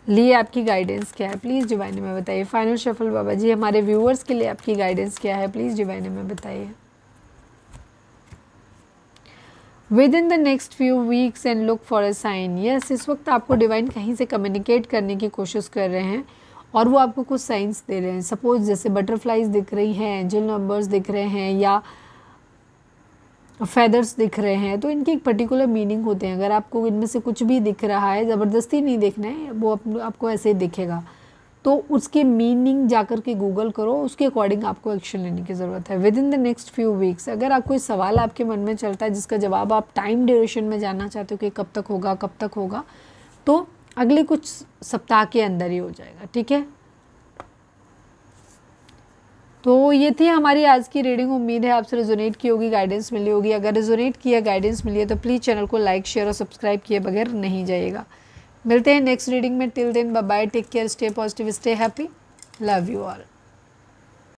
लिए आपकी गाइडेंस क्या है, प्लीज़ डिवाइन में बताइए। फाइनल शफल बाबा जी, हमारे व्यूअर्स के लिए आपकी गाइडेंस क्या है, प्लीज़ डिवाइन में बताइए। Within the next few weeks and look for a sign. Yes, इस वक्त आपको डिवाइन कहीं से कम्युनिकेट करने की कोशिश कर रहे हैं और वो आपको कुछ साइंस दे रहे हैं। सपोज जैसे बटरफ्लाइज दिख रही हैं, एंजल नंबर्स दिख रहे हैं, या फेदर्स दिख रहे हैं, तो इनकी एक पर्टिकुलर मीनिंग होते हैं। अगर आपको इनमें से कुछ भी दिख रहा है, ज़बरदस्ती नहीं देखना है, वो आपको ऐसे ही दिखेगा, तो उसके मीनिंग जाकर के गूगल करो, उसके अकॉर्डिंग आपको एक्शन लेने की ज़रूरत है। With in the next few weeks अगर आप कोई सवाल आपके मन में चलता है जिसका जवाब आप टाइम ड्यूरेशन में जानना चाहते हो कि कब तक होगा, कब तक होगा, तो अगले कुछ सप्ताह के अंदर ही हो जाएगा, ठीक है। तो ये थी हमारी आज की रीडिंग। उम्मीद है आपसे रेजोनेट की होगी, गाइडेंस मिली होगी। अगर रेजोनेट किया, गाइडेंस मिली है तो प्लीज़ चैनल को लाइक, शेयर और सब्सक्राइब किए बगैर नहीं जाइएगा। मिलते हैं नेक्स्ट रीडिंग में। Till then bye bye, take care, stay positive, stay happy, love you all.